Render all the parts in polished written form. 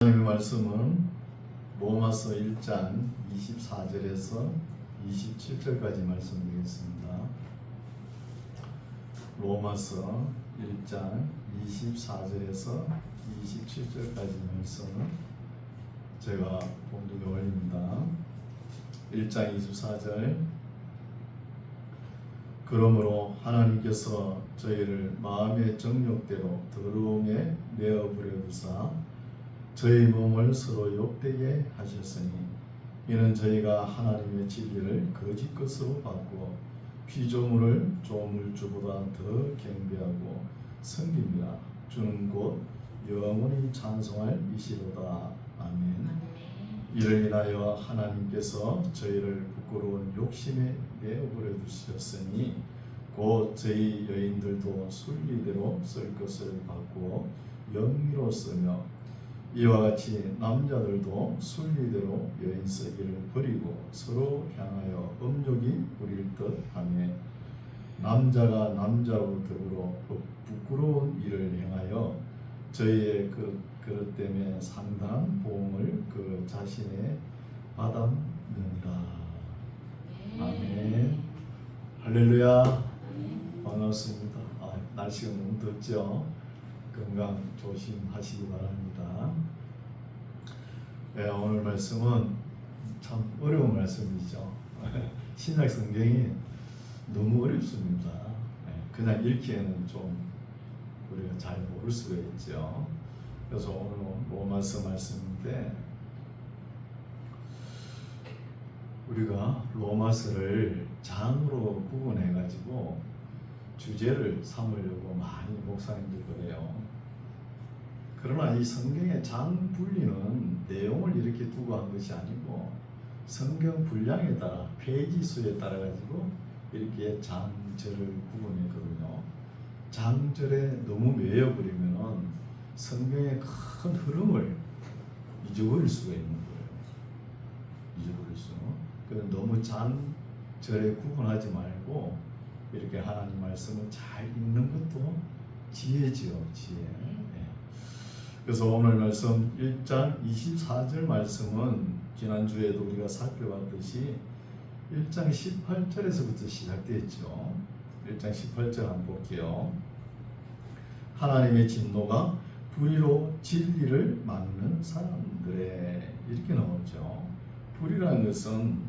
하나님의 말씀은 로마서 1장 24절에서 27절까지 말씀드리겠습니다. 로마서 1장 24절에서 27절까지 말씀을 제가 봉독해 올립니다. 1장 24절. 그러므로 하나님께서 저희를 마음의 정욕대로 더러움에 내어버려 두사 저희 몸을 서로 욕되게 하셨으니 이는 저희가 하나님의 진리를 거짓 것으로 바꾸어 피조물을 조물주보다 더 경배하고 섬깁니다. 주는 곧 영원히 찬송할 이시로다. 아멘. 이를 인하여 하나님께서 저희를 부끄러운 욕심에 내어버려 두셨으니 곧 저희 여인들도 순리대로 쓸 것을 바꾸어 영리로 쓰며 이와 같이 남자들도 순리대로 여인 쓰기를 버리고 서로 향하여 음욕이 부릴 듯하며 남자가 남자로 더불어 부끄러운 일을 행하여 저희의 그릇 때문에 상당한 보응을 그 자신에 받았느니라. 아멘. 할렐루야. 반갑습니다. 날씨가 너무 덥죠? 건강 조심하시기 바랍니다. 오늘 말씀은 참 어려운 말씀이죠. 신약 성경이 너무 어렵습니다. 그냥 읽기에는 좀 우리가 잘 모를 수가 있죠. 그래서 오늘 로마서 말씀인데 우리가 로마서를 장으로 구분해 가지고 주제를 삼으려고 많이 목사님들 그래요. 그러나 이 성경의 장 분리는 내용을 이렇게 두고 한 것이 아니고 성경 분량에 따라 페이지 수에 따라 가지고 이렇게 장절을 구분했거든요. 장절에 너무 매여버리면 성경의 큰 흐름을 잊어버릴 수가 있는 거예요. 잊어버릴 수. 그래서 너무 장절에 구분하지 말고 이렇게 하나님 말씀을 잘 읽는 것도 지혜지요, 지혜. 그래서 오늘 말씀 1장 24절 말씀은 지난주에도 우리가 살펴봤듯이 1장 18절에서부터 시작되었죠. 1장 18절 한번 볼게요. 하나님의 진노가 불의로 진리를 막는 사람들에 이렇게 나오죠. 불의라는 것은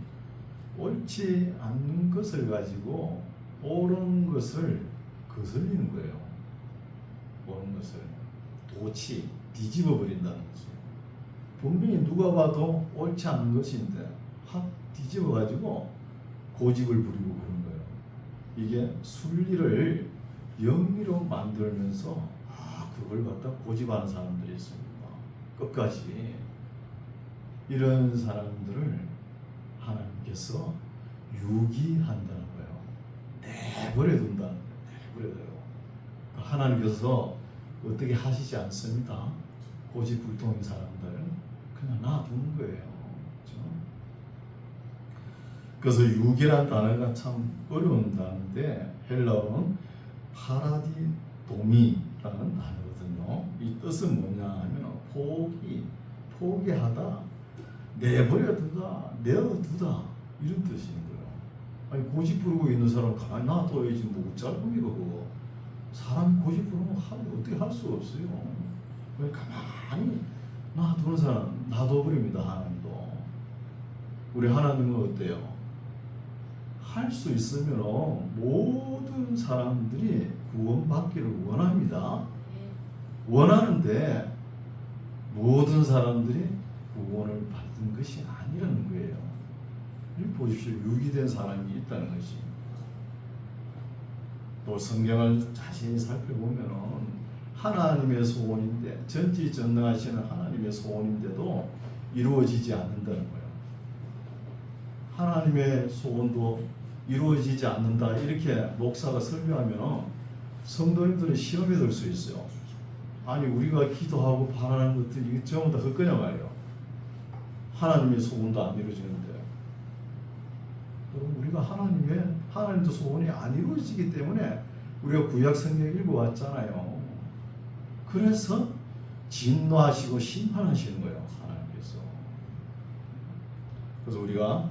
옳지 않는 것을 가지고 옳은 것을 거슬리는 거예요. 옳은 것을 도치 뒤집어 버린다는 거죠. 분명히 누가 봐도 옳지 않은 것인데 확 뒤집어 가지고 고집을 부리고 그런 거예요. 이게 순리를 영리로 만들면서 그걸 갖다 고집하는 사람들이 있습니다. 끝까지 이런 사람들을 하나님께서 유기한다는 거예요. 내버려 둔다는 거예요. 내버려 둬요. 하나님께서 어떻게 하시지 않습니다. 고집불통인 사람들은 그냥 놔두는 거예요. 그렇죠? 그래서 유기란 단어가 참 어려운 단어인데 헬라어는 파라디도미라는 단어거든요. 이 뜻은 뭐냐 하면 포기하다, 내버려두다, 내어두다 이런 뜻인 거예요. 아니 고집 부르고 있는 사람 가만히 놔둬야지 뭐 짧은 게 그거. 사람 고집 부르면 어떻게 할 수가 없어요. 그냥 가만히 놔두는 사람 놔둬버립니다. 하나님도. 우리 하나님은 어때요? 할 수 있으면 모든 사람들이 구원받기를 원합니다. 원하는데 모든 사람들이 구원을 받은 것이 아니라는 거예요. 여기 보십시오. 유기된 사람이 있다는 것입니다. 또 성경을 자세히 살펴보면 하나님의 소원인데 전지전능하시는 하나님의 소원인데도 이루어지지 않는다는 거예요. 하나님의 소원도 이루어지지 않는다 이렇게 목사가 설교하면 성도님들은 시험에 들 수 있어요. 아니 우리가 기도하고 바라는 것들이 이게 전부 다 그거냐 말이에요. 하나님의 소원도 안 이루어지는데 우리가 하나님도 소원이 안 이루어지기 때문에 우리가 구약 성경 읽어왔잖아요. 그래서 진노하시고 심판하시는 거예요. 하나님께서. 그래서 우리가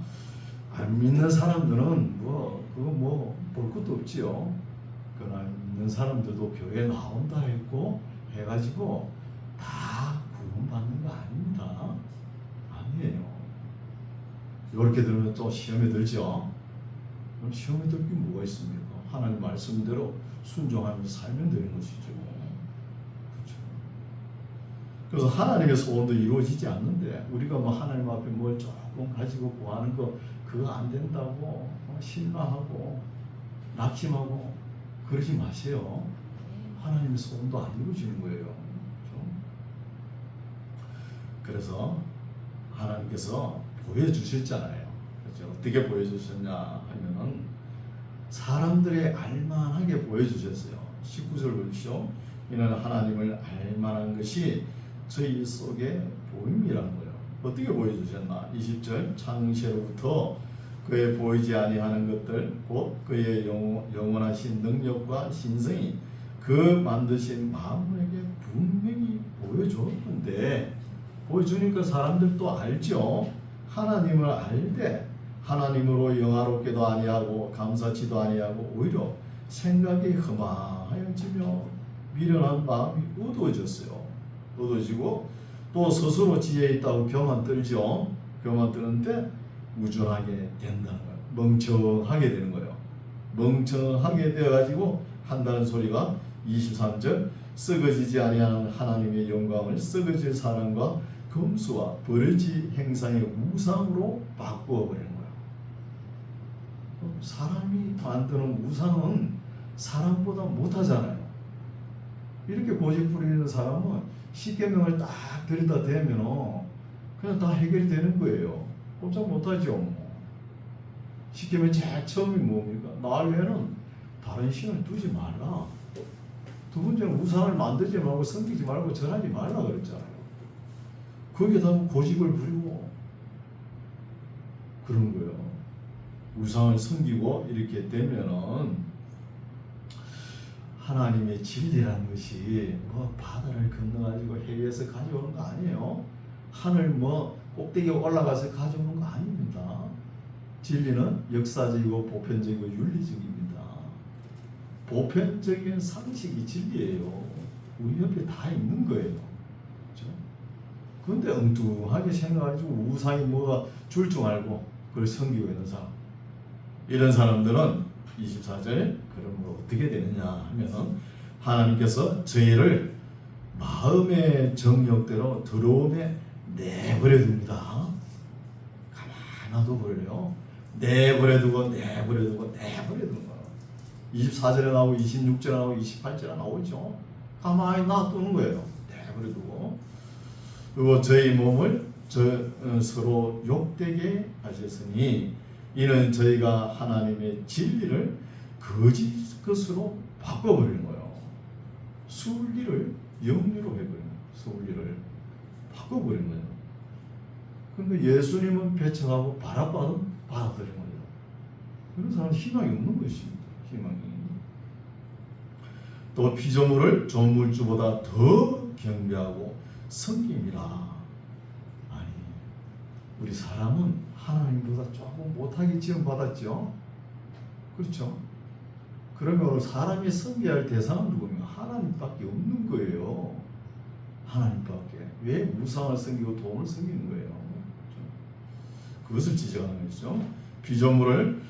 안 믿는 사람들은 그거 볼 것도 없지요. 그러나 믿는 사람들도 교회에 나온다 했고 해가지고 다 구원받는 거 아닙니다. 아니에요. 이렇게 들으면 또 시험에 들죠. 그럼 시험에 들 게 뭐가 있습니까? 하나님 말씀대로 순종하면서 살면 되는 것이죠. 그렇죠. 그래서 하나님의 소원도 이루어지지 않는데 우리가 하나님 앞에 뭘 조금 가지고 구하는 거 그거 안 된다고 실망하고 낙심하고 그러지 마세요. 하나님의 소원도 안 이루어지는 거예요. 그렇죠? 그래서 하나님께서 보여주셨잖아요. 그렇죠? 어떻게 보여주셨냐 하면은 사람들의 알만하게 보여주셨어요. 19절 보십시오. 이는 하나님을 알만한 것이 저희 속에 보임이라는 거예요. 어떻게 보여주셨나? 20절 창세로부터 그의 보이지 아니하는 것들 곧 그의 영원하신 능력과 신성이 그 만드신 만물에게 분명히 보여줬는데 보여주니까 사람들도 알죠. 하나님을 알되 하나님으로 영화롭게도 아니하고 감사치도 아니하고 오히려 생각이 허망하여지며 미련한 마음이 어두워졌어요. 어두워지고 또 스스로 지혜 있다고 교만 떨죠. 교만 뜨는데 무준하게 된다는 거예요. 멍청하게 되는 거예요. 멍청하게 되어가지고 한다는 소리가 23절 썩어지지 아니하는 하나님의 영광을 썩어질 사람과 검수와 버러지 행상의 우상으로 바꾸어 버리는 거예요. 사람이 만드는 우상은 사람보다 못하잖아요. 이렇게 고집 부리는 사람은 십계명을 딱 들여다 대면 그냥 다 해결이 되는 거예요. 꼼짝 못하죠. 십계명 제일 처음이 뭡니까? 나 외에는 다른 신을 두지 말라. 두 번째는 우상을 만들지 말고 섬기지 말고 절하지 말라 그랬잖아요. 거기에다 고집을 부리고 그런 거예요. 우상을 섬기고 이렇게 되면은 하나님의 진리라는 것이 바다를 건너가지고 해외에서 가져오는 거 아니에요. 하늘 꼭대기에 올라가서 가져오는 거 아닙니다. 진리는 역사적이고 보편적이고 윤리적입니다. 보편적인 상식이 진리예요. 우리 옆에 다 있는 거예요. 그렇죠? 그런데 엉뚱하게 생각해가지고 우상이 뭐가 줄 줄 알고 그걸 섬기고 있는 사람, 이런 사람들은 24절 그러므로 어떻게 되느냐 하면 하나님께서 저희를 마음의 정욕대로 더러움에 내버려 둡니다. 가만 놔둬버려요. 내버려 두고 내버려 두고 내버려 두는 거예요. 24절에 나오고 26절에 나오고 28절에 나오죠. 가만히 놔두는 거예요. 내버려 두고. 그리고 저희 몸을 서로 욕되게 하셨으니 이는 저희가 하나님의 진리를 거짓 것으로 바꿔버리는 거예요. 순리를 영리로 해버리는 거예요. 순리를 바꿔버리는 거예요. 그런데 예수님은 배척하고 바라바는 받아들인 거예요. 그런 사람은 희망이 없는 것입니다. 희망이. 또 피조물을 조물주보다 더 경배하고 섬깁니다. 아니, 우리 사람은 하나님보다 조금 못하게 지원받았죠. 그렇죠? 그러면 사람이 섬겨야 할 대상은 누구냐? 하나님밖에 없는 거예요. 하나님밖에. 왜 우상을 섬기고 돈을 섬기는 거예요? 그것을 지적하는 것이죠. 피조물을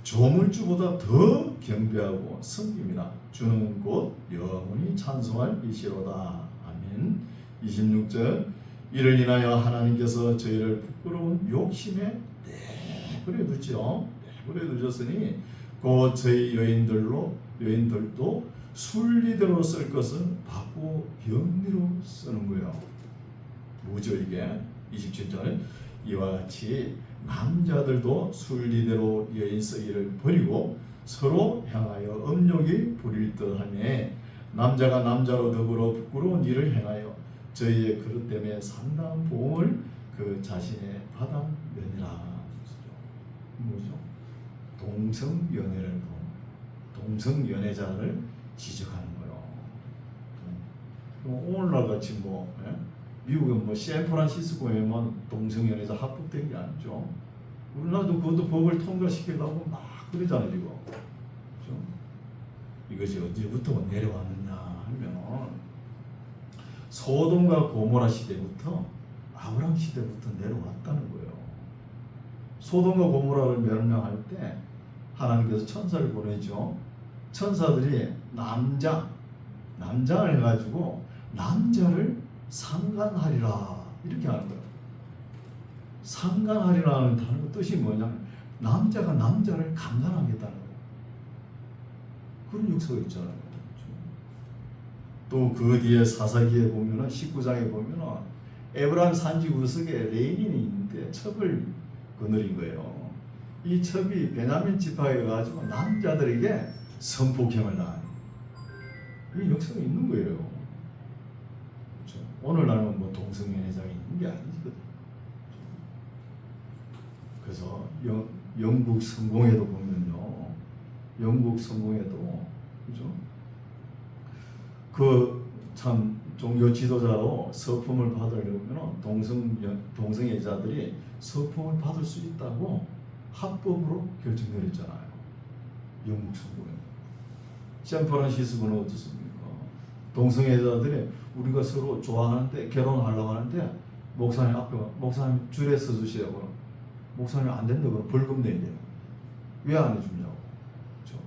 조물주보다 더 경배하고 섬깁니다. 주는 곧 영원히 찬송할 이시로다. 아멘. 26절 이를 인하여 하나님께서 저희를 부끄러운 욕심에 내버려 두죠. 내버려 두셨으니 곧 저희 여인들도 순리대로 쓸 것은 바꾸고 영리로 쓰는 거예요. 뭐죠 이게? 27절 이와 같이 남자들도 순리대로 여인 쓰기를 버리고 서로 향하여 음욕이 부릴 듯하며 남자가 남자로 더불어 부끄러운 일을 행하여 저희의 그릇 때문에 상당한 보응을 그 자신의 받아내니라. 뭐죠? 동성연애자를 지적하는 거예요. 오늘날 같이 미국은 샌프란시스코에만 동성연애자 합법된 게 아니죠. 우리나라도 그것도 법을 통과시키려고 막 그러잖아요 지금. 그렇죠? 이것이 언제부터 내려왔느냐 하면 소돔과 고모라 시대부터 아브라함 시대부터 내려왔다는 거예요. 소돔과 고모라를 멸망할 때 하나님께서 천사를 보내죠. 천사들이 남장을 해가지고 남자를 상간하리라 이렇게 하는 거예요. 상간하리라는 단어 뜻이 뭐냐면 남자가 남자를 강간하겠다는 거예요. 그런 역사가 있잖아요. 또 그 뒤에 사사기에 보면은 19장에 보면은 에브라임 산지 구석에 레인이 있는데 첩을 거느린 거예요. 이 첩이 베냐민 지파에 가지고 남자들에게 성폭행을 당하는 이 역사가 있는 거예요. 그렇죠? 오늘날은 동성연애자가 있는 게 아니거든. 그래서 영국 성공회도 보면요, 영국 성공회도 그죠? 참 종교 지도자로 서품을 받으려면 동성애자들이 서품을 받을 수 있다고 합법으로 결정 내렸잖아요. 영국 성공회. 샌프란시스코는 어떻습니까? 동성애자들이 우리가 서로 좋아하는데 결혼하려고 하는데 목사님 앞에 목사님 줄에 서주시라고. 목사님 안 된다고 벌금 내야 돼요. 왜 안 해주냐고. 그렇죠?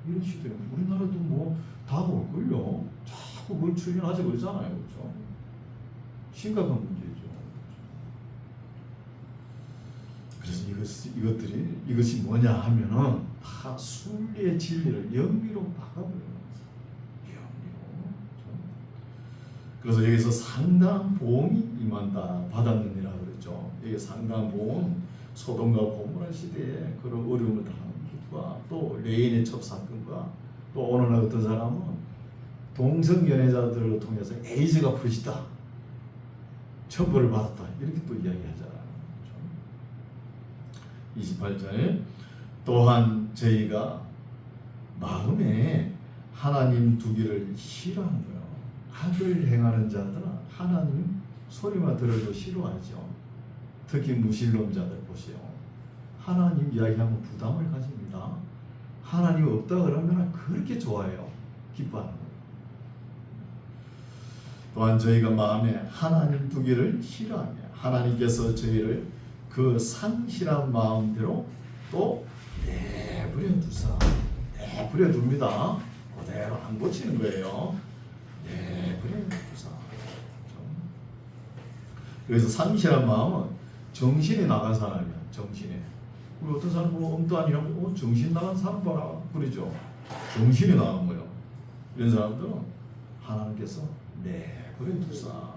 이런 시대에 우리나라도 다 올걸요. 자꾸 그걸 출연하자 그러잖아요. 그렇죠? 심각한 문제죠. 그래서 이것이 뭐냐 하면은 다 순리의 진리를 영리로 바꿔버려요. 그래서 여기서 상당한 보험이 임한다 받았느니라 그랬죠. 이게 상당한 보험, 소돔과 고모라 시대에 그런 어려움을 당한 것과 또 레인의 첩 사건과 또 오늘날 어떤 사람은 동성연애자들을 통해서 에이즈가 퍼지다, 처벌을 받았다 이렇게 또 이야기하잖아요. 28절에 또한 저희가 마음에 하나님 두기를 싫어하는 거예요. 악을 행하는 자들은 하나님 소리만 들어도 싫어하죠. 특히 무신론자들 보세요. 하나님 이야기하면 부담을 가집니다. 하나님 없다 그러면 그렇게 좋아해요. 기뻐하는 거예요. 또한 저희가 마음에 하나님 두기를 싫어하며 하나님께서 저희를 그 상실한 마음대로 또 내버려 두사 내버려 둡니다. 그대로 안 고치는 거예요. 내버려 두사. 그래서 상실한 마음은 정신이 나간 사람이야. 정신이. 우리 어떤 사람 보면 엉뚱하니라고 정신 나간 사람 봐라 그러죠. 정신이 나간 거예요. 이런 사람들은 하나님께서 내버려 두사.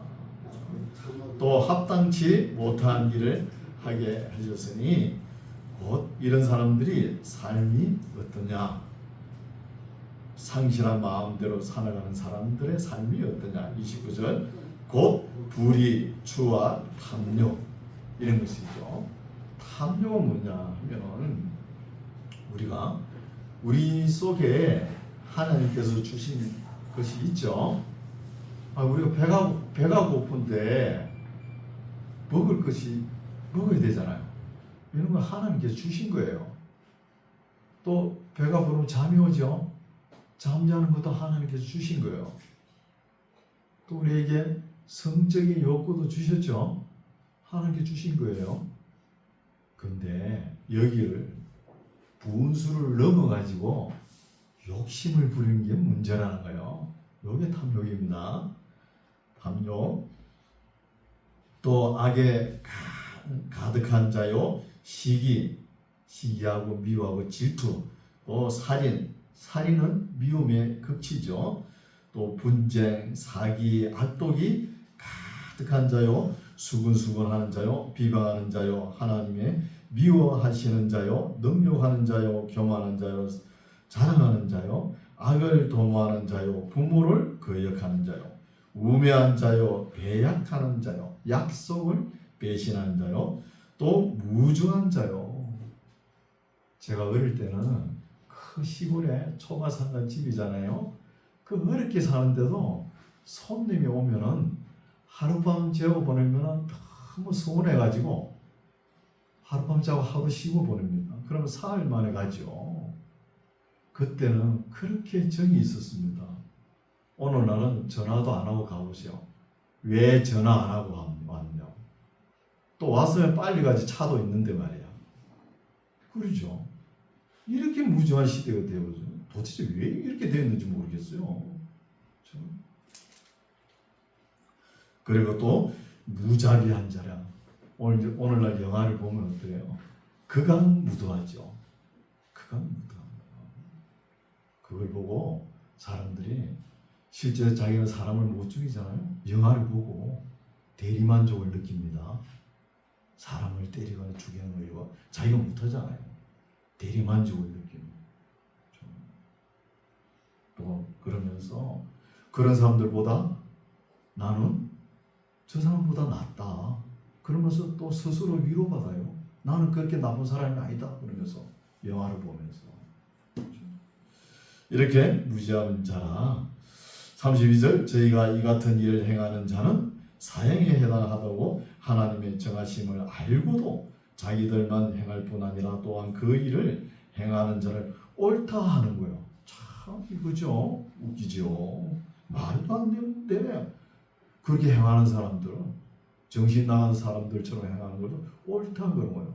또 합당치 못한 일을 하게 하셨으니 곧 이런 사람들이 삶이 어떠냐, 상실한 마음대로 살아가는 사람들의 삶이 어떠냐. 29절 곧 불의, 추와 탐욕 이런 것이죠. 탐욕은 뭐냐 하면은 우리가 우리 속에 하나님께서 주신 것이 있죠. 우리가 배가 고픈데 먹을 것이 먹어야 되잖아요. 이런 건 하나님께서 주신 거예요. 또 배가 부르면 잠이 오죠. 잠자는 것도 하나님께서 주신 거예요. 또 우리에게 성적인 욕구도 주셨죠. 하나님께 주신 거예요. 근데 여기를 분수를 넘어가지고 욕심을 부리는 게 문제라는 거예요. 이게 탐욕입니다. 탐욕. 또 악에 가득한 자요, 시기하고 미워하고 질투, 또 살인은 미움의 극치죠. 또 분쟁, 사기, 악독이 가득한 자요, 수근수근하는 자요, 비방하는 자요, 하나님의 미워하시는 자요, 능욕하는 자요, 교만한 자요, 자랑하는 자요, 악을 도모하는 자요, 부모를 거역하는 자요, 우매한 자요, 배약하는 자요, 약속을 배신하는 자요, 또 무중한 자요. 제가 어릴 때는 그 시골에 초가상가 집이잖아요. 그 어렵게 사는데도 손님이 오면은 하룻밤 재워 보내면은 너무 서운해가지고 하룻밤 자고 하루 쉬고 보냅니다. 그러면 사흘 만에 가죠. 그때는 그렇게 정이 있었습니다. 오늘날은 전화도 안 하고 가보세요. 왜 전화 안 하고 왔냐? 또 왔으면 빨리 가지, 차도 있는데 말이야. 그러죠. 이렇게 무지한 시대가 되어서 도대체 왜 이렇게 되었는지 모르겠어요. 그리고 또 무자비한 자랑. 오늘날 영화를 보면 어때요? 극악무도하죠. 극악무도합니다. 그걸 보고 사람들이 실제 자기는 사람을 못 죽이잖아요. 영화를 보고 대리만족을 느낍니다. 사람을 때리거나 죽이는 거 자기가 못하잖아요. 대리만족을 느낍니다. 또 그러면서 그런 사람들보다 나는 저 사람보다 낫다. 그러면서 또 스스로 위로받아요. 나는 그렇게 나쁜 사람이 아니다. 그러면서 영화를 보면서. 이렇게 무지한 자라. 32절 저희가 이 같은 일을 행하는 자는 사형에 해당하다고 하나님의 정하심을 알고도 자기들만 행할 뿐 아니라 또한 그 일을 행하는 자를 옳다 하는 거예요. 참 이거죠. 웃기죠. 말도 안 되는데 그렇게 행하는 사람들은 정신 나간 사람들처럼 행하는 것도 옳다 그런 거예요.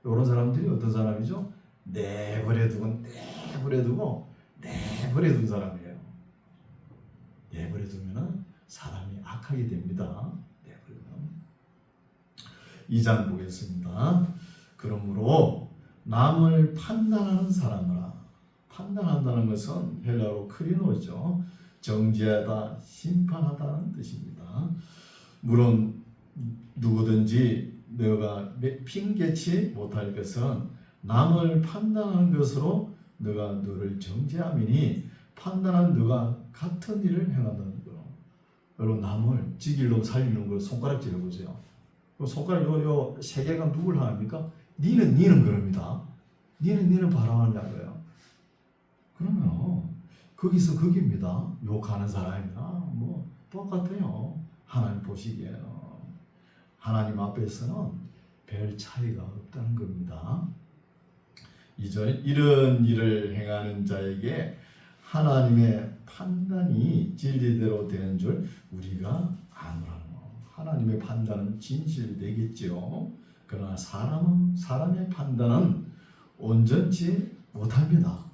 이런 사람들이 어떤 사람이죠? 내버려두고 내버려둔 사람이에요. 내버려두면 사람이 악하게 됩니다. 내버려두면. 2장 보겠습니다. 그러므로 남을 판단하는 사람이라. 판단한다는 것은 헬라어로 크리노죠. 정죄하다, 심판하다는 뜻입니다. 물론 누구든지 너가 핑계치 못할 것은 남을 판단하는 것으로 너가 너를 정죄함이니 판단한 너가 같은 일을 행한다는 거예요. 여러분 남을 죽일 놈 살릴 놈 걸 손가락질 해보세요. 손가락 요 세 개가 누굴 향합니까? 니는 그럽니다. 니는 바라만다고요. 그러면 거기서 거기입니다. 욕하는 사람이나 뭐 똑같아요. 하나님 보시기에는 하나님 앞에서는 별 차이가 없다는 겁니다. 2절 이런 일을 행하는 자에게 하나님의 판단이 진리대로 되는 줄 우리가 아노라. 하나님의 판단은 진실되겠죠. 그러나 사람의 판단은 온전치 못합니다.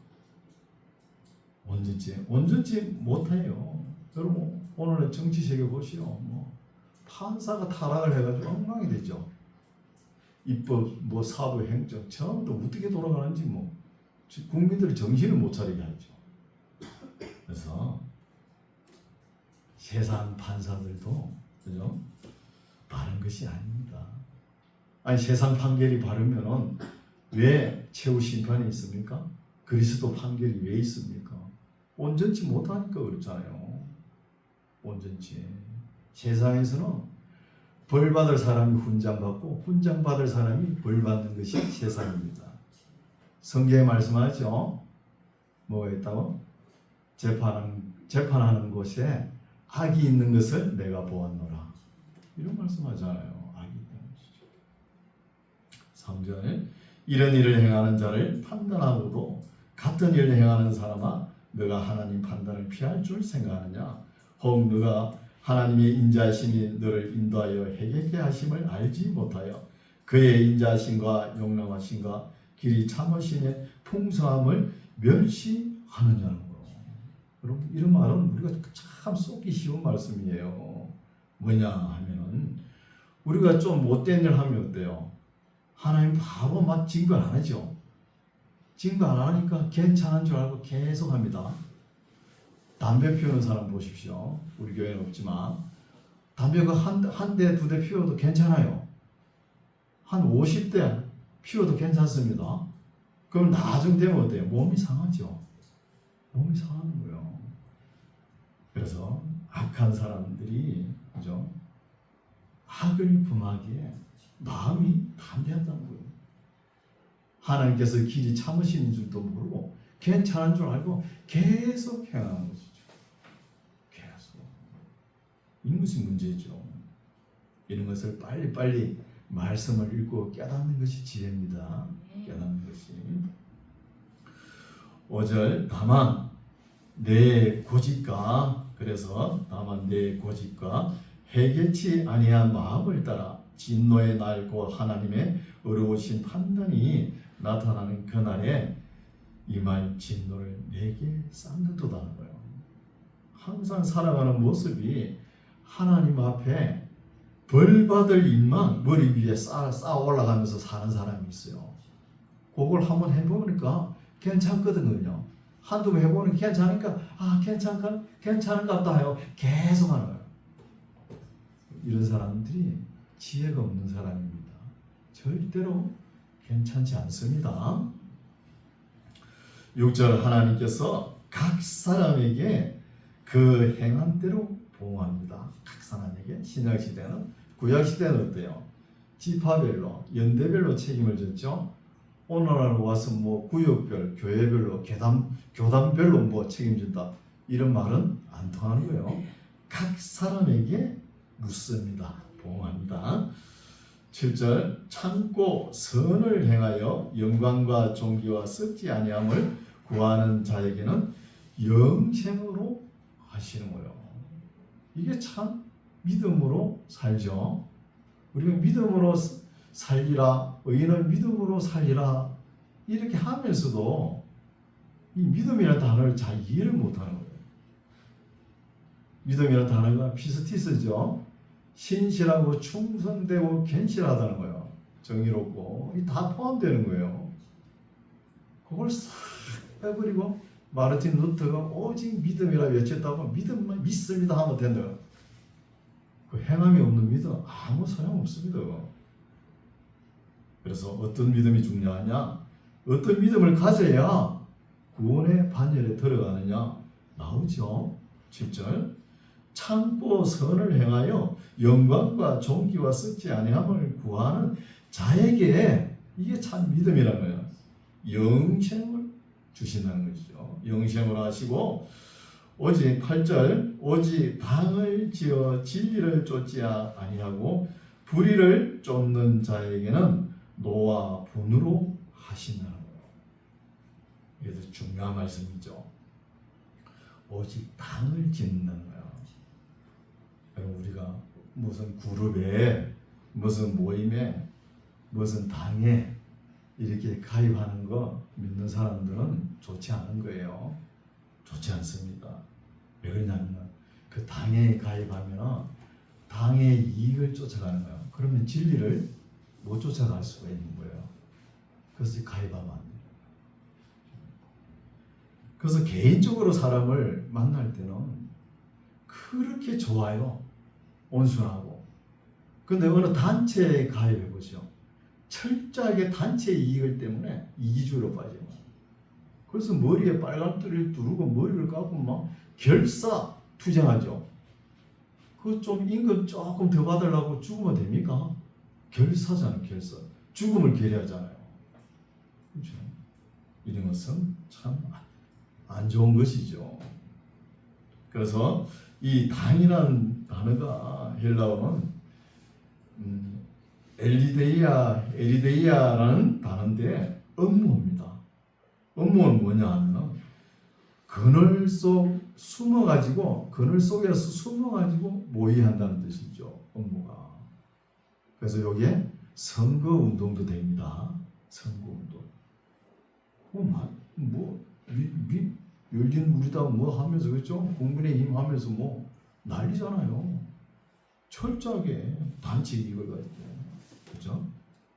온전치 못해요. 여러분 오늘의 정치 세계 보시오. 뭐 판사가 타락을 해가지고 엉망이 되죠. 입법, 뭐 사법, 행정 처음부터 어떻게 돌아가는지 뭐 국민들이 정신을 못 차리게 하죠. 그래서 세상 판사들도 그죠? 바른 것이 아닙니다. 아니 세상 판결이 바르면은 왜 최후 심판이 있습니까? 그리스도 판결이 왜 있습니까? 온전치 못하니까 그렇잖아요. 온전치. 세상에서는 벌 받을 사람이 훈장 받고 훈장 받을 사람이 벌 받는 것이 세상입니다. 성경에 말씀하죠. 뭐가 있다고? 재판하는 곳에 악이 있는 것을 내가 보았노라. 이런 말씀하잖아요. 악이 있다는 것이죠. 3절 이런 일을 행하는 자를 판단하고도 같은 일을 행하는 사람아 너가 하나님 판단을 피할 줄 생각하느냐? 혹 너가 하나님의 인자하심이 너를 인도하여 해결케 하심을 알지 못하여 그의 인자하심과 용납하심과 길이 참으심의 풍성함을 멸시하느냐는 거예요. 여러분 이런 말은 우리가 참 쏟기 쉬운 말씀이에요. 뭐냐 하면은 우리가 좀 못된 일 하면 어때요? 하나님 바보 막 징벌 안 하죠. 징벌 안 하니까 괜찮은 줄 알고 계속 합니다. 담배 피우는 사람 보십시오. 우리 교회는 없지만 담배가 한 대, 두 대 피워도 괜찮아요. 한 50대 피워도 괜찮습니다. 그럼 나중 되면 어때요? 몸이 상하죠. 몸이 상하는 거예요. 그래서 악한 사람들이 그죠? 악을 범하기에 마음이 담대하다는 거예요. 하나님께서 길이 참으시는 줄도 모르고 괜찮은 줄 알고 계속 행하는 것이죠. 계속. 이것이 문제죠. 이런 것을 빨리빨리 말씀을 읽고 깨닫는 것이 지혜입니다. 깨닫는 것이. 5절 다만 내 고집과 그래서 다만 내 고집과 해결치 아니한 마음을 따라 진노의 날 곧 하나님의 어려우신 판단이 나타나는 그날에 이 말 진노를 내게 쌓는도다는 거예요. 항상 살아가는 모습이 하나님 앞에 벌 받을 일만 머리 위에 쌓아 올라가면서 사는 사람이 있어요. 그걸 한번 해보니까 괜찮거든요. 한두 번 해보니 괜찮으니까 괜찮은가 보다 해요. 계속 하는 거예요. 이런 사람들이 지혜가 없는 사람입니다. 절대로 괜찮지 않습니다. 6절 하나님께서 각 사람에게 그 행한 대로 보응합니다. 각 사람에게. 신약시대는, 구약시대는 어때요? 지파별로, 연대별로 책임을 졌죠. 오늘날 와서 뭐 구역별, 교회별로, 교단별로 뭐 책임진다. 이런 말은 안 통하는 거예요. 각 사람에게 묻습니다. 보응합니다. 7절 참고 선을 행하여 영광과 존귀와 썩지 아니함을 구하는 자에게는 영생으로 하시는 거예요. 이게 참 믿음으로 살죠. 우리가 믿음으로 살리라, 의인은 믿음으로 살리라 이렇게 하면서도 이 믿음이라는 단어를 잘 이해를 못하는 거예요. 믿음이라는 단어가 피스티스죠. 신실하고 충성되고 견실하다는 거예요. 정의롭고 이 다 포함되는 거예요. 그걸 싹 빼버리고 마르틴 루터가 오직 믿음이라 외쳤다고 믿음만 믿습니다 하면 된다. 그 행함이 없는 믿음 아무 소용없습니다. 그래서 어떤 믿음이 중요하냐? 어떤 믿음을 가져야 구원의 반열에 들어가느냐? 나오죠. 7절 참고 선을 행하여 영광과 존귀와 썩지 아니함을 구하는 자에게 이게 참 믿음이라는 거예요. 영생을 주신다는 것이죠. 영생으로 하시고 오직 8절 오직 방을 지어 진리를 쫓지 아니하고 불의를 쫓는 자에게는 노와 분으로 하신다는 거예요. 이게 중요한 말씀이죠. 오직 방을 짓는 거예요. 우리가 무슨 그룹에 무슨 모임에 무슨 당에 이렇게 가입하는 거 믿는 사람들은 좋지 않은 거예요. 좋지 않습니다. 왜 그러냐면 그 당에 가입하면 당의 이익을 쫓아가는 거예요. 그러면 진리를 못 쫓아갈 수가 있는 거예요. 그래서 가입하면 안 돼요. 그래서 개인적으로 사람을 만날 때는 그렇게 좋아요. 온순하고. 근데 어느 단체에 가입해 보죠. 철저하게 단체 이익을 때문에 이기주의로 빠져요. 그래서 머리에 빨간띠를 두르고 머리를 깎고 막 결사투쟁하죠. 그 좀 임금 조금 더 받으려고 죽으면 됩니까? 결사잖아요. 결사. 죽음을 결의하잖아요. 그렇죠? 이런 것은 참 안 좋은 것이죠. 그래서 이 당이라는 단어가 헬라어는 엘리데이아라는 단어인데 업무입니다. 업무는 뭐냐 하면 그늘 속 숨어가지고 그늘 속에서 숨어가지고 모의한다는 뜻이죠. 업무가. 그래서 여기에 선거운동도 됩니다. 선거운동. 열린 우리다 뭐 하면서 그렇죠? 국민의힘 하면서 뭐 난리잖아요. 철저하게 단체 이익을 가지고 그렇죠?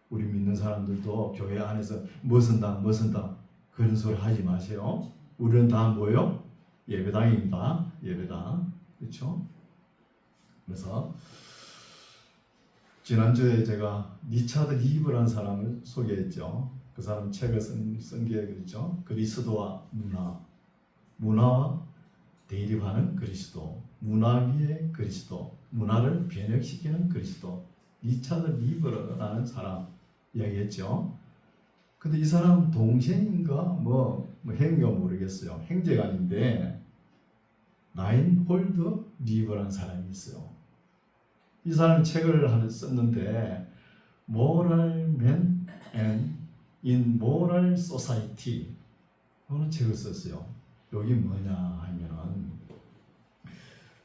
우리 믿는 사람들도 교회 안에서 뭐 쓴다 그런 소리 하지 마세요. 우리는 다 뭐요? 예배당입니다. 예배당. 그렇죠? 그래서 지난주에 제가 리차드 리브라는 사람을 소개했죠. 그 사람 책을 쓴 게 그렇죠. 그리스도와 문화와 대립하는 그리스도, 문화 위의 그리스도, 문화를 변혁시키는 그리스도. 리차드 리브라는 사람 이야기했죠. 근데 이 사람 동생인가 뭐 행위가 모르겠어요. 행제관인데 라인홀드 리브라는 사람이 있어요. 이 사람이 책을 하나 썼는데 Moral Men and in Moral Society 그런 책을 썼어요. 여기 뭐냐 하면은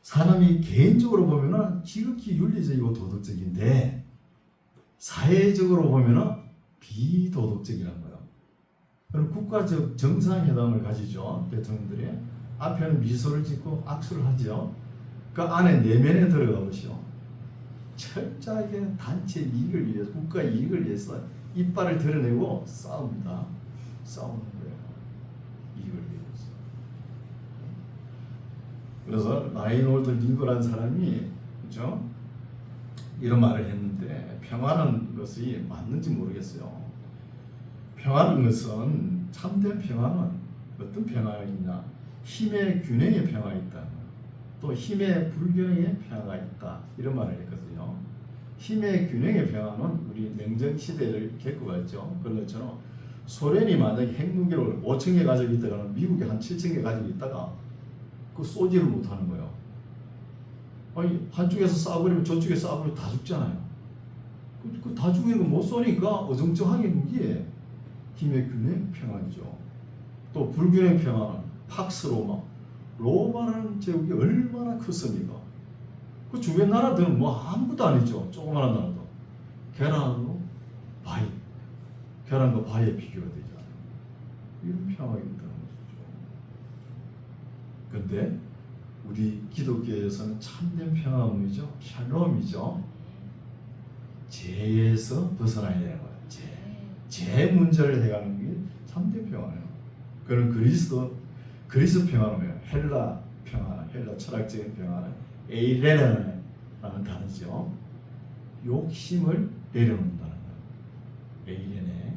사람이 개인적으로 보면은 지극히 윤리적이고 도덕적인데 사회적으로 보면은 비도덕적이라는 거예요. 그럼 국가적 정상회담을 가지죠. 대통령들이 앞에는 미소를 짓고 악수를 하죠. 그 안에 내면에 들어가 보시오. 철저하게 단체 이익을 위해서, 국가 이익을 위해서 이빨을 드러내고 싸웁니다. 싸우는 거예요. 이익을 위해서. 그래서 라인홀드 링거라는 사람이 그렇죠? 이런 말을 했는데 평화라는 것이 맞는지 모르겠어요. 평화라는 것은 참된 평화는 어떤 평화가 있냐? 힘의 균형의 평화가 있다. 또 힘의 불균형의 평화가 있다. 이런 말을 했거든요. 힘의 균형의 평화는 우리 냉전 시대를 겪어봤죠. 그런 것처럼 소련이 만약에 핵무기를 5,000개 가지고 있다가 미국이 한 7,000개 가지고 있다가 그 쏘지를 못하는 거예요. 아니 한쪽에서 쏴버리면 저쪽에 쏴버리면 다 죽잖아요. 그 다 죽이는 거 못 쏘니까 어정쩡하게 무기에 힘의 균형 평화이죠. 또 불균형 평화는 팍스 로마, 로마라는 제국이 얼마나 컸습니까? 그 주변 나라들은 뭐 아무것도 아니죠. 조그마한 나라도 계란으로 바위, 계란과 바위에 비교가 되잖아요. 이런 평화가 있다는 것이죠. 그런데 우리 기독교에서는 참된 평화가 뭐죠? 샬롬이죠. 죄에서 벗어나야 되는 거예요. 죄 문제를 해가는 게 참된 평화예요. 그런 그리스 평화는 뭐예요? 헬라 평화, 헬라 철학적인 평화는 에이레네라는 단어죠. 욕심을 내려놓는다는 거예요. 에이레네.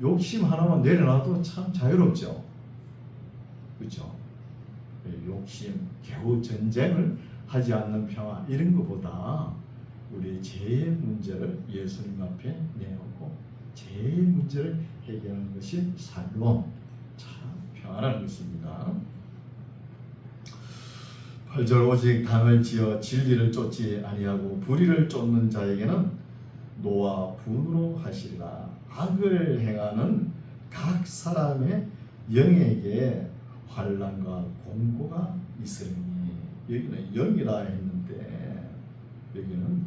욕심 하나만 내려놔도 참 자유롭죠. 그렇죠? 욕심, 겨우 전쟁을 하지 않는 평화 이런 것보다 우리 죄의 문제를 예수님 앞에 내놓고 죄의 문제를 해결하는 것이 샬롬, 참 평화라는 것입니다. 8절 오직 당을 지어 진리를 쫓지 아니하고 불의를 쫓는 자에게는 노와 분으로 하시리라. 악을 행하는 각 사람의 영에게 환난과 공고가 있으리니 여기는 영이라 했는데 여기는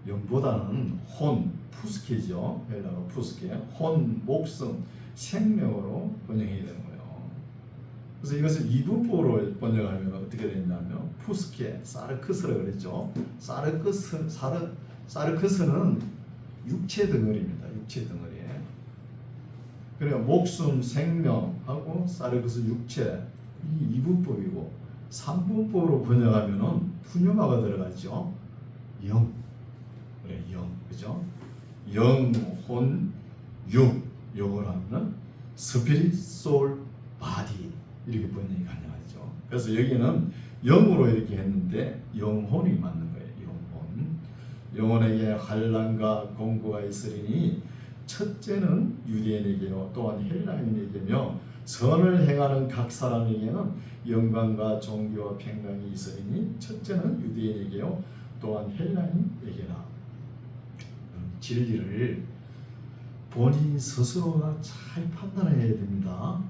영보다는 혼, 푸스케죠. 헬라어 푸스케, 혼, 목숨, 생명으로 번역해야 되는 거예요. 그래서 이것을 이분법으로 번역하면 어떻게 되냐면 푸스케, 사르크스라고 그랬죠. 사르크스는 육체 덩어리입니다. 육체 덩어리. 그러니까 목숨, 생명하고 사르크스 육체 이 이분법이고 3분법으로 번역하면은 푸뉴마가 들어가죠. 영, 그래 영, 그죠? 영, 혼, 육, 영어로 하면은 스피릿, 소울, 바디 이렇게 번역이 가능하죠. 그래서 여기는 영으로 이렇게 했는데 영혼이 맞는 거예요. 영혼. 영혼에게 환난과 공고가 있으리니 첫째는 유대인에게요 또한 헬라인에게며 선을 행하는 각 사람에게는 영광과 종교와 평강이 있으리니 첫째는 유대인에게요 또한 헬라인에게나. 진리를 본인 스스로가 잘 판단해야 됩니다.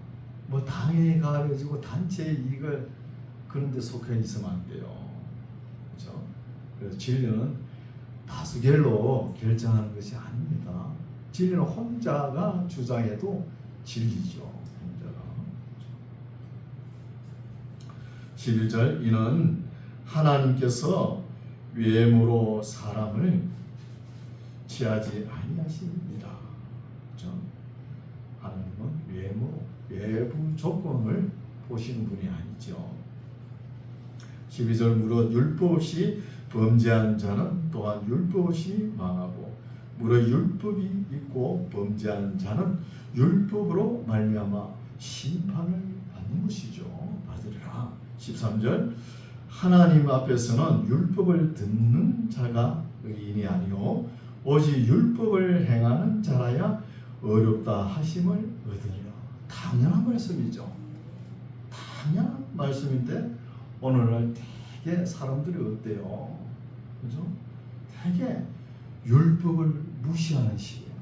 뭐 당에 가가지고 단체의 이익을 그런 데 속해 있으면 안 돼요. 그렇죠? 그래서 진리는 다수결로 결정하는 것이 아닙니다. 진리는 혼자가 주장해도 진리죠. 혼자가. 11절 이는 하나님께서 외모로 사람을 취하지 아니하십니다. 그렇죠? 하나님은 외부 조건을 보시는 분이 아니죠. 12절 무릇 율법 없이 범죄한 자는 또한 율법 없이 망하고 무릇 율법이 있고 범죄하는 자는 율법으로 말미암아 심판을 받는 것이죠. 받으리라. 13절 하나님 앞에서는 율법을 듣는 자가 의인이 아니요 오직 율법을 행하는 자라야 어렵다 하심을 얻으리라. 당연한 말씀이죠. 당연한 말씀인데 오늘날 되게 사람들이 어때요? 그죠? 되게 율법을 무시하는 시기예요.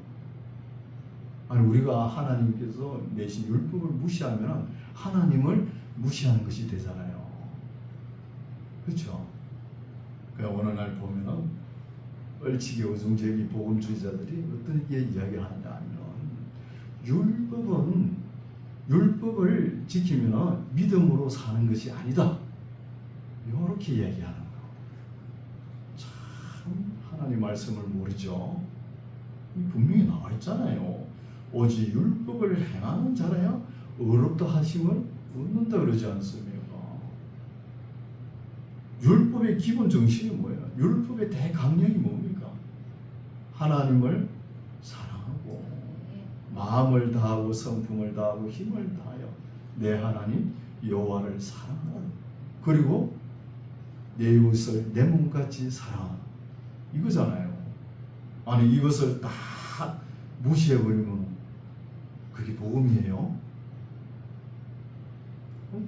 아니 우리가 하나님께서 내신 율법을 무시하면 하나님을 무시하는 것이 되잖아요. 그렇죠? 그러니까 어느 날 보면은 얼치기 어중제기 복음주의자들이 어떻게 이야기하느냐 하면 율법을 지키면 믿음으로 사는 것이 아니다. 이렇게 이야기하는 거. 참 하나님 말씀을 모르죠. 분명히 나와 있잖아요. 오직 율법을 행하는 자라야 의롭다 하심을 얻는다 그러지 않습니까? 율법의 기본 정신이 뭐예요? 율법의 대강령이 뭡니까? 하나님을 사랑하고 마음을 다하고 성품을 다하고 힘을 다하여 내 하나님 여호와를 사랑하라. 그리고 내 이웃을 내 몸같이 사랑하라. 이거잖아요. 아니 이것을 다 무시해버리면 그게 복음이에요?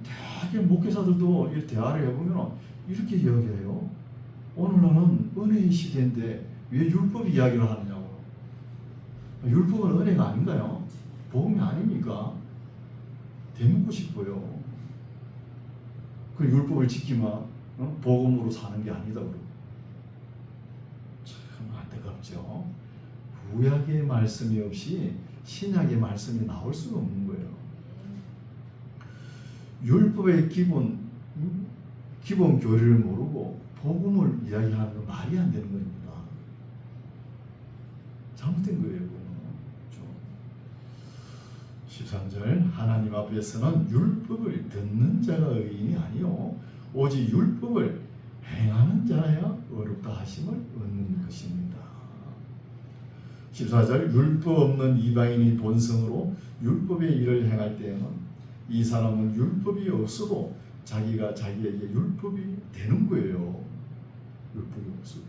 되게 목회자들도 이 대화를 해보면 이렇게 이야기해요. 오늘날은 은혜의 시대인데 왜 율법 이야기를 하느냐고. 율법은 은혜가 아닌가요? 복음이 아닙니까? 되묻고 싶어요. 그 율법을 지키면 복음으로 사는 게 아니다 그러고. 참 안타깝죠. 구약의 말씀이 없이 신약의 말씀이 나올 수가 없는 거예요. 율법의 기본 교리를 모르고 복음을 이야기하는 건 말이 안 되는 겁니다. 잘못된 거예요. 13절 하나님 앞에서는 율법을 듣는 자가 의인이 아니요 오직 율법을 행하는 자야 의롭다 하심을 얻는 것입니다. 14절 율법 없는 이방인이 본성으로 율법의 일을 행할 때에는 이 사람은 율법이 없어도 자기가 자기에게 율법이 되는 거예요. 율법이 없어도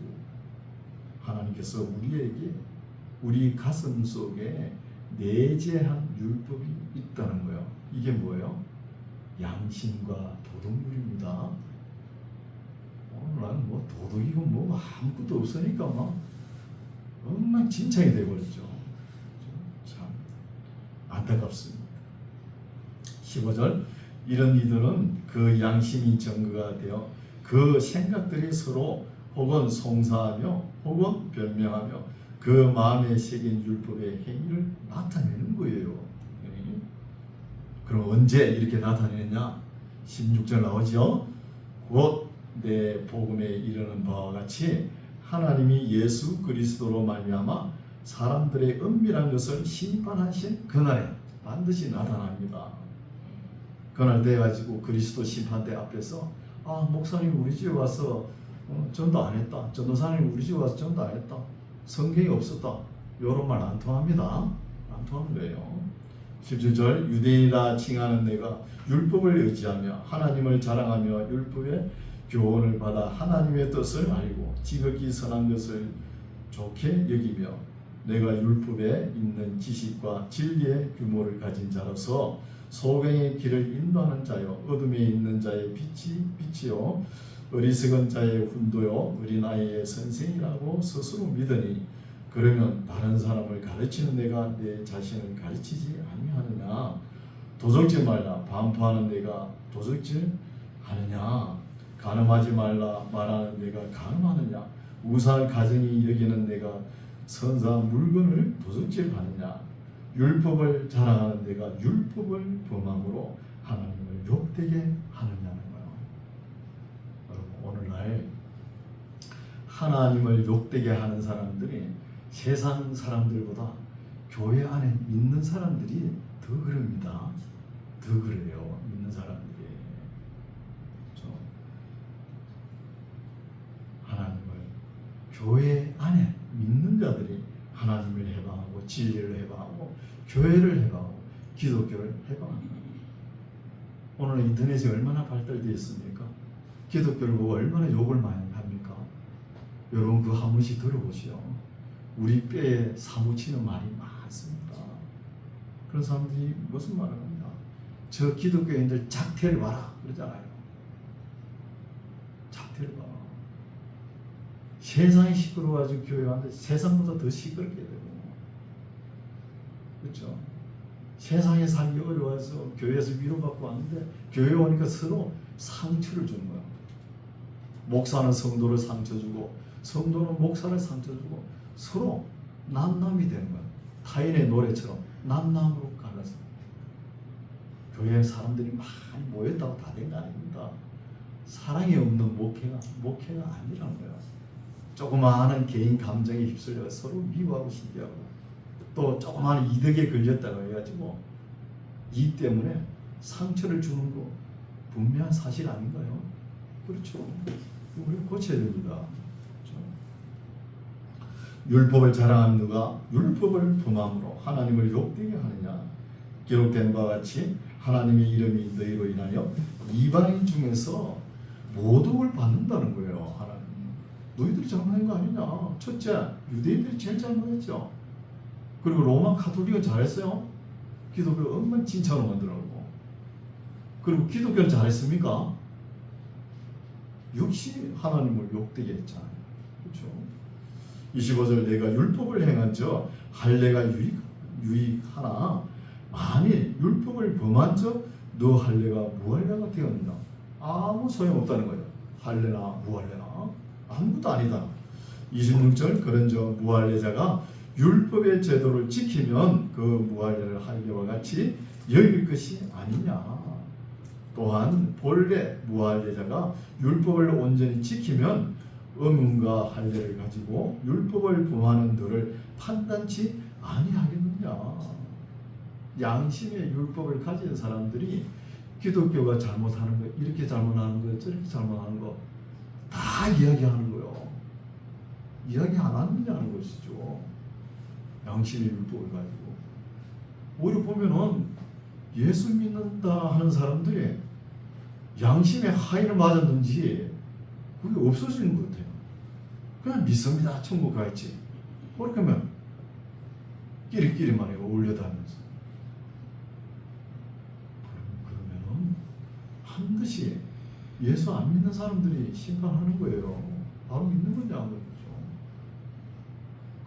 하나님께서 우리에게 우리 가슴 속에 내재한 율법이 있다는 거예요. 이게 뭐예요? 양심과 도덕률입니다. 오늘은 뭐 도덕이고 뭐 아무것도 없으니까 막 엉망진창이 되어버렸죠. 참 안타깝습니다. 15절 이런 이들은 그 양심이 증거가 되어 그 생각들이 서로 혹은 송사하며 혹은 변명하며 그 마음에 새긴 율법의 행위를 나타내는 거예요. 그럼 언제 이렇게 나타내느냐? 16절 나오죠. 곧 내 복음에 이르는 바와 같이 하나님이 예수 그리스도로 말미암아 사람들의 은밀한 것을 심판하신 그날에 반드시 나타납니다. 그날 돼가지고 그리스도 심판대 앞에서 목사님 우리 집에 와서 전도 안 했다. 전도사님 우리 집에 와서 전도 안 했다. 성경이 없었다. 이런 말 안 통합니다. 안 통하는 거예요. 17절 유대인이라 칭하는 내가 율법을 의지하며 하나님을 자랑하며 율법의 교훈을 받아 하나님의 뜻을 알고 지극히 선한 것을 좋게 여기며 내가 율법에 있는 지식과 진리의 규모를 가진 자로서 소경의 길을 인도하는 자요 어둠에 있는 자의 빛이요 어리석은 자의 훈도요 어린아이의 선생이라고 스스로 믿으니 그러면 다른 사람을 가르치는 내가 내 자신을 가르치지 아니하느냐. 도적질 말라 반포하는 내가 도적질 하느냐. 간음하지 말라 말하는 내가 간음하느냐. 우살 가정이 여기는 내가 선사한 물건을 도적질하느냐. 율법을 자랑하는 내가 율법을 범함으로 하나님을 욕되게 하느냐는 거예요. 여러분 오늘날 하나님을 욕되게 하는 사람들이 세상 사람들보다 교회 안에 믿는 사람들이 더 그럽니다. 더 그래요. 믿는 사람들이. 하나님을 교회 안에 믿는 자들이 하나님을 해방하고 진리를 해방하고 교회를 해방하고 기독교를 해방합니다. 오늘 인터넷이 얼마나 발달되어 있습니까? 기독교를 보고 얼마나 욕을 많이 합니까? 여러분 그거 한 번씩 들어보시오. 우리 뼈에 사무치는 말이 많습니다. 그런 사람들이 무슨 말을 합니다. 저 기독교인들 작태를 봐라 그러잖아요. 세상이 시끄러워가지고 교회 왔는데 세상보다 더 시끄럽게 되고, 그렇죠? 세상에 살기 어려워서 교회에서 위로받고 왔는데 교회 오니까 서로 상처를 주는 거야. 목사는 성도를 상처 주고 성도는 목사를 상처 주고 서로 남남이 되는 거야. 타인의 노래처럼 남남으로 갈라서. 교회에 사람들이 많이 모였다고 다 된 거 아닙니다. 사랑이 없는 목회가 아니라는 거야. 조그마한 개인 감정에 휩쓸려 서로 미워하고 시기하고 또 조그마한 이득에 걸렸다고 해가지고 이 때문에 상처를 주는 거 분명한 사실 아닌가요? 그렇죠. 우리 고쳐야 됩니다. 그렇죠? 율법을 자랑하는 누가 율법을 범함으로 하나님을 욕되게 하느냐. 기록된 바와 같이 하나님의 이름이 너희로 인하여 이방인 중에서 모독을 받는다는 거예요. 하나님. 너희들이 잘못한 거 아니냐. 첫째, 유대인들이 제일 잘못했죠. 그리고 로마 카톨릭은 잘했어요. 기독교 엉망진창으로 만들어놓고. 그리고 기독교는 잘했습니까? 역시 하나님을 욕되게 했잖아요. 그렇죠? 25절 내가 율법을 행한 저 할례가 유익하나 만일 율법을 범한 저 너 할례가 무할례가 되었느냐. 아무 소용없다는 거예요. 할례나 무할례나 아무것도 아니다. 26절 그런 저 무할례자가 율법의 제도를 지키면 그 무할례를 할례와 같이 여길 것이 아니냐. 또한 본래 무할례자가 율법을 온전히 지키면 의문과 할례를 가지고 율법을 범하는 너를 판단치 아니하겠느냐. 양심의 율법을 가진 사람들이 기독교가 잘못하는 거, 이렇게 잘못하는 거, 저렇게 잘못하는 거 다 이야기하는 거요. 이야기 안 하느냐는 것이죠. 양심의 율법을 가지고. 오히려 보면은 예수 믿는다 하는 사람들이 양심의 하인을 맞았는지 그게 없어지는 것 같아요. 그냥 믿습니다. 천국 가있지. 그렇게 하면 끼리끼리만 어울려 다니면서. 그러면은 반드시 예수 안 믿는 사람들이 심판하는 거예요. 바로 믿는 거냐 안 그렇죠.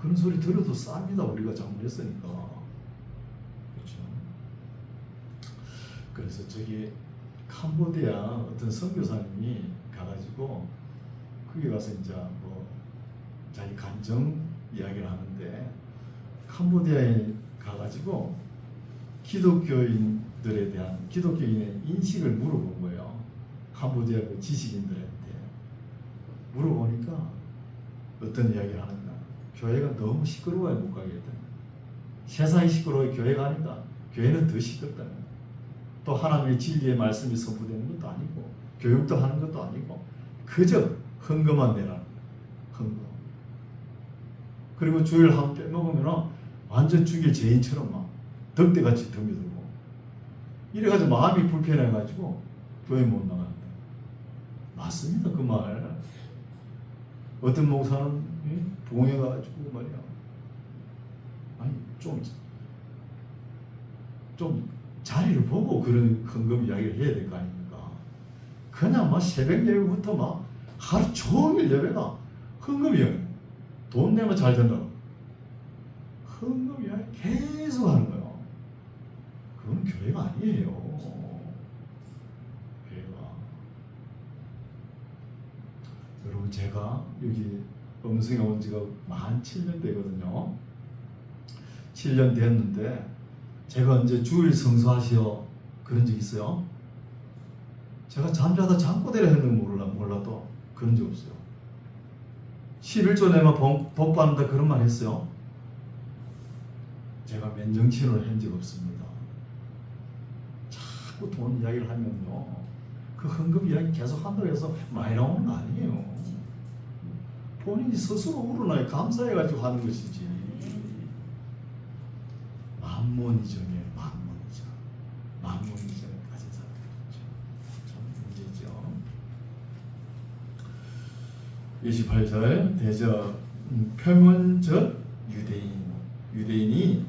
그런 소리 들어도 쌉니다. 우리가 잘못했으니까. 그렇죠. 그래서 저기 캄보디아 어떤 선교사님이 가가지고 거기 가서 이제 뭐 자기 감정 이야기를 하는데 캄보디아에 가가지고 기독교인들에 대한 기독교인의 인식을 물어본 거예요. 캄보디아 그 지식인들한테 물어보니까 어떤 이야기를 하는가. 교회가 너무 시끄러워야 못 가겠다. 세상이 시끄러워야 교회가 아니다. 교회는 더 시끄럽다. 또 하나님의 진리의 말씀이 선포되는 것도 아니고 교육도 하는 것도 아니고 그저 헌금만 내라는 거예요. 헌금. 그리고 주일 한번 빼먹으면 완전 죽일 죄인처럼 막 덕대같이 덤이 들고 이래가지고 마음이 불편해가지고 교회 못 나간다. 맞습니다. 그 말. 어떤 목사는 봉해가지고 말이야. 아니 좀 자리를 보고 그런 헌금 이야기를 해야 될 거 아닙니까? 그냥 막 새벽 예배부터 막 하루 종일 예배가 헌금이에요. 돈 내면 잘 된다고. 헌금 이야기 계속 하는 거예요. 그건 교회가 아니에요. 여러분 제가 여기 음성에 온 지가 만 7년 되거든요. 7년 됐는데 제가 언제 주일 성수하시오 그런 적 있어요? 제가 잠자다 잠꼬대를 했는 거 몰라도 그런 적 없어요. 11조 내면 복 받는다 그런 말 했어요? 제가 맨정신으로 한 적 없습니다. 자꾸 돈 이야기를 하면요 그 헌금 이야기 계속 한다고 해서 많이 나오는 거 아니에요. 본인이 스스로 우러나야 감사해가지고 하는 것이지. 만몬이정이에요. 만몬이정을 가진 사람들이죠. 참 문제죠. 28절 대저 표면적 유대인이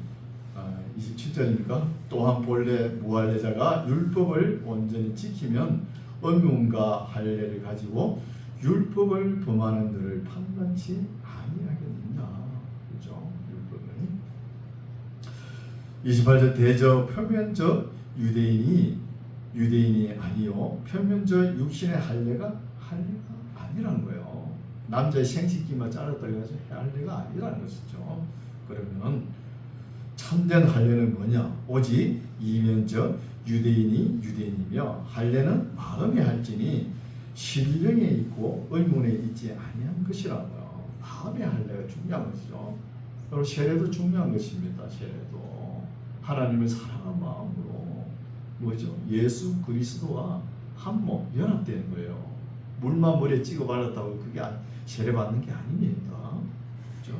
27절입니까? 또한 본래 무할례자가 율법을 온전히 지키면 언문과 할례를 가지고 율법을 범하는 너를 판단치 아니하겠느냐. 그죠? 율법은 28절 대저 표면적 유대인이 아니요 표면적 육신의 할례가 아니라는 거예요. 남자의 생식기만 잘랐다 해가지고 할례가 아니라는 것이죠. 그러면 참된 할례는 뭐냐? 오직 이면적 유대인이 유대인이며 할례는 마음에 할지니 신령에 있고 의문에 있지 아니한 것이라고요. 마음의 할례가 중요한 것이죠. 그리고 세례도 중요한 것입니다. 세례도 하나님을 사랑한 마음으로 뭐죠? 예수 그리스도와 한몸 연합된 거예요. 물만 머리에 찍어 발랐다고 그게 세례 받는 게 아닙니다. 그렇죠?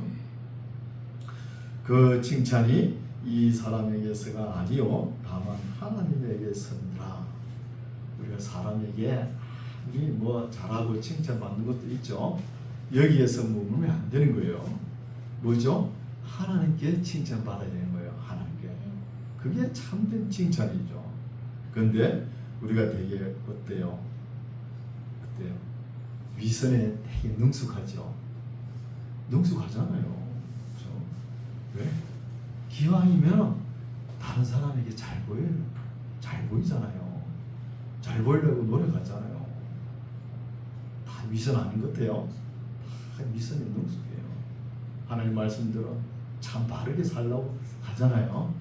그 칭찬이 이 사람에게서가 아니요 다만 하나님에게서니라. 우리가 사람에게 아무리 뭐 잘하고 칭찬받는 것도 있죠. 여기에서 머물면 안 되는 거예요. 뭐죠? 하나님께 칭찬받아야 되는 거예요. 하나님께. 그게 참된 칭찬이죠. 그런데 우리가 되게 어때요? 위선에 되게 능숙하죠. 능숙하잖아요. 그렇죠? 왜? 기왕이면 다른 사람에게 잘 보여요. 잘 보이잖아요. 잘 보이려고 노력하잖아요. 다 위선 아닌 것 같아요. 다 위선에 능숙해요. 하나님 말씀대로 참 바르게 살라고 하잖아요.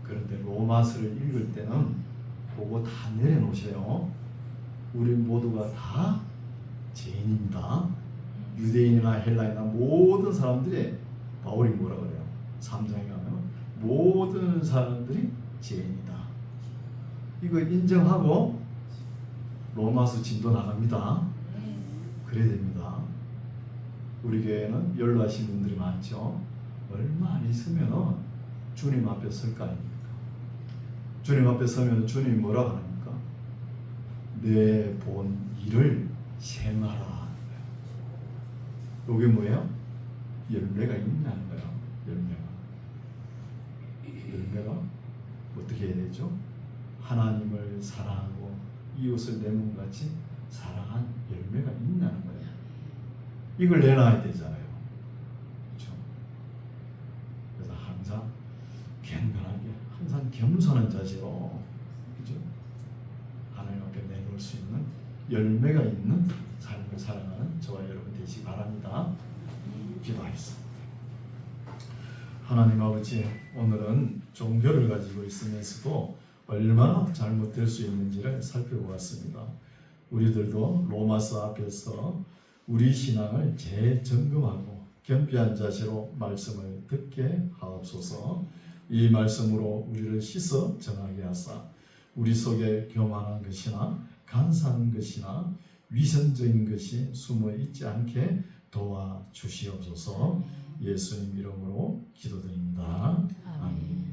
그런데 로마서를 읽을 때는 그거 다 내려놓으세요. 우리 모두가 다 죄인입니다. 유대인이나 헬라인이나 모든 사람들이 바울이 뭐라 그래요? 3장에 가면 모든 사람들이 죄인이다. 이거 인정하고 로마서 진도 나갑니다. 그래야 됩니다. 우리 교회는 연로하신 분들이 많죠. 얼마 안 있으면 주님 앞에 설 거 아닙니까? 주님 앞에 서면 주님이 뭐라 합니까? 내 본 일을 생하라. 이게 뭐예요? 열매가 있냐는 거예요. 열매가 어떻게 해야 되죠? 하나님을 사랑하고 이웃을 내 몸같이 사랑한 열매가 있냐는 거예요. 이걸 내놔야 되잖아요. 그렇죠? 그래서 항상 견고하게, 항상 겸손한 자세로, 그죠? 하나님 앞에 내놓을 수 있는 열매가 있는 삶을 살아가는 저와 여러분 되시기 바랍니다. 기도하겠습니다. 하나님 아버지, 오늘은 종교를 가지고 있으면서도 얼마나 잘못될 수 있는지를 살펴보았습니다. 우리들도 로마서 앞에서 우리 신앙을 재점검하고 겸비한 자세로 말씀을 듣게 하옵소서. 이 말씀으로 우리를 씻어 정하게 하사 우리 속에 교만한 것이나 간사한 것이나 위선적인 것이 숨어 있지 않게 도와주시옵소서. 예수님 이름으로 기도드립니다. 아멘.